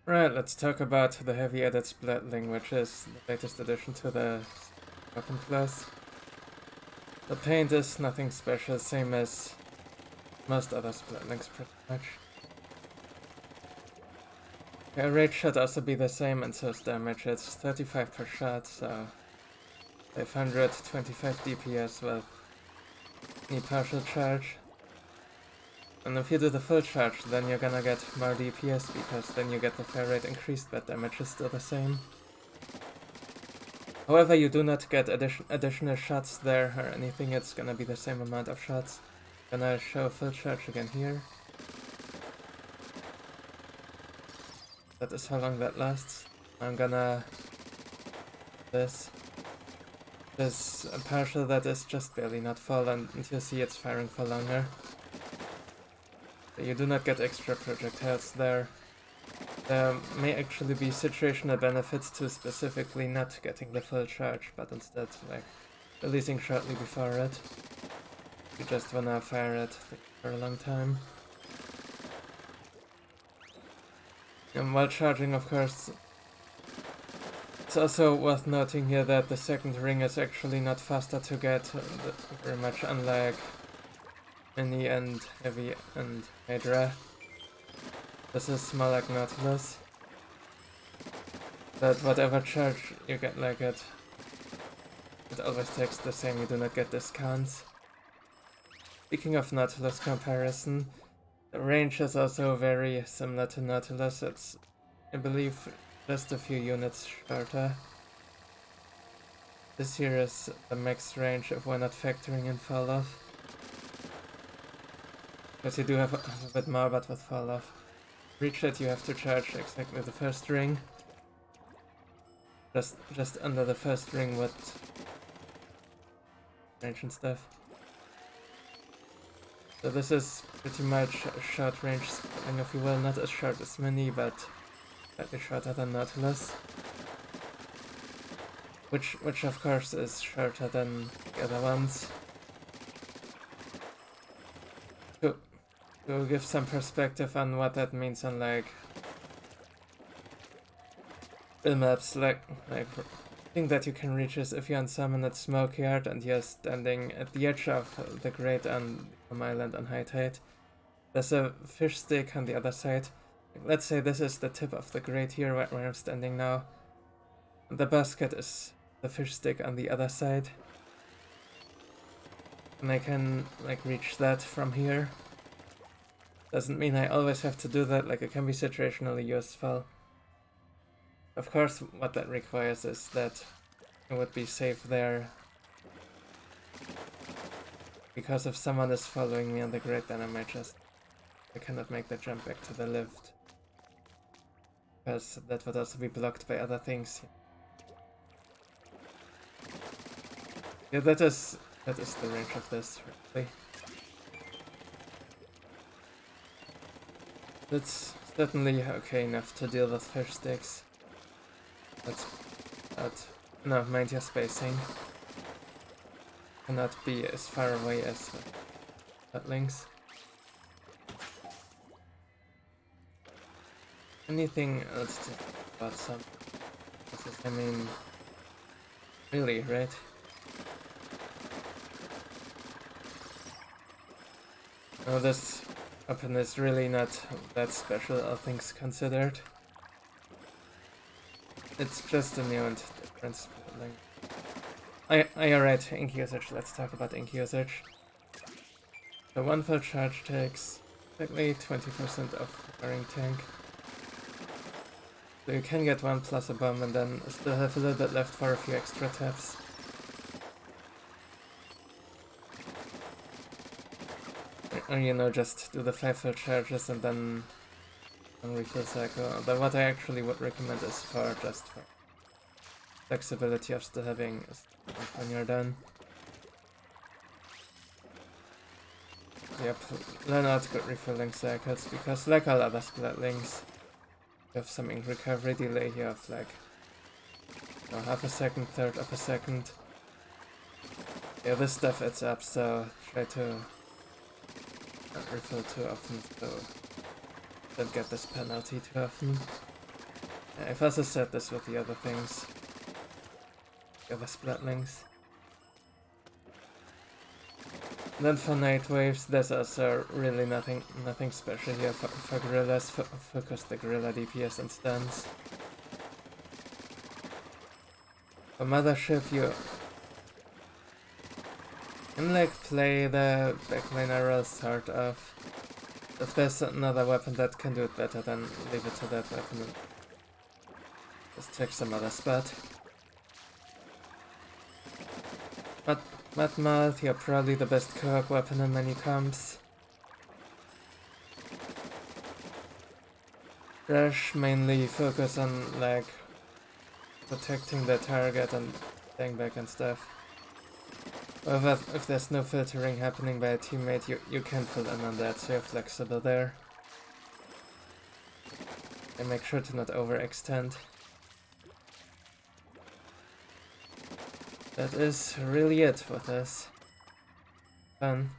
Right, let's talk about the heavy added Splatling, which is the latest addition to the weapon class. The paint is nothing special, same as most other Splatlings pretty much. Yeah, rate should also be the same, and so's damage. It's 35 per shot, so 525 DPS with any partial charge. And if you do the full charge, then you're gonna get more DPS, because then you get the fire rate increased, but damage is still the same. However, you do not get additional shots there or anything, it's gonna be the same amount of shots. Gonna show full charge again here. That is how long that lasts. I'm gonna... This a partial that is just barely not full, and you see it's firing for longer. You do not get extra projectiles there. There may actually be situational benefits to specifically not getting the full charge, but instead, like, releasing shortly before it. You just wanna fire it for a long time. And while charging, of course, it's also worth noting here that the second ring is actually not faster to get, very much unlike Mini and Heavy and Hydra. This is more like Nautilus. But whatever charge you get like it always takes the same, you do not get discounts. Speaking of Nautilus comparison, the range is also very similar to Nautilus. It's, I believe, just a few units shorter. This here is the max range if we're not factoring in fall off. Because you do have a bit more, but with fall off. Reach it, you have to charge exactly the first ring. Just under the first ring with range and stuff. So this is pretty much a short range Splatling, if you will, not as short as Mini, but slightly shorter than Nautilus. Which of course is shorter than the other ones. To give some perspective on what that means on like build maps, like thing that you can reach is if you're on Salmon at Smokeyard and you're standing at the edge of the grate on the island on high tide. There's a fish stick on the other side. Let's say this is the tip of the grate here where I'm standing now. The basket is the fish stick on the other side. And I can like reach that from here. Doesn't mean I always have to do that, like it can be situationally useful. Of course, what that requires is that it would be safe there. Because if someone is following me on the grid, then I cannot make the jump back to the lift. Because that would also be blocked by other things. Yeah, that is the range of this, really. That's certainly okay enough to deal with fish sticks. But no, mind your spacing. Cannot be as far away as Splatlings. Anything else to think about some? I mean, really, right? Oh, this weapon is really not that special, all things considered. It's just a new and different Splatling. Alright, ink usage, let's talk about ink usage. The one full charge takes exactly 20% of firing tank. So you can get one plus a bomb and then still have a little bit left for a few extra taps. Or, you know, just do the 5 full charges and then refill cycle. But what I actually would recommend is for flexibility of still having when you're done. Yep, learn out good refilling cycles, because like all other Splatlings, you have some ink recovery delay here of like half a second, third of a second. Yeah, this stuff adds up, so try to not refill too often, so don't get this penalty too often. I've also said this with the other things. The other Splatlings. And then for Night Waves, there's also really nothing special here for Gorillas. Focus the Gorilla DPS and stuns. For Mothership, you can like play the backliner role sort of. If there's another weapon that can do it better, then leave it to that weapon and just check some other spot. Mud, you're probably the best co-op weapon in many comps. Rush, mainly focus on like protecting the target and staying back and stuff. However, if there's no filtering happening by a teammate, you can fill in on that, so you're flexible there. And make sure to not overextend. That is really it with this. Fun.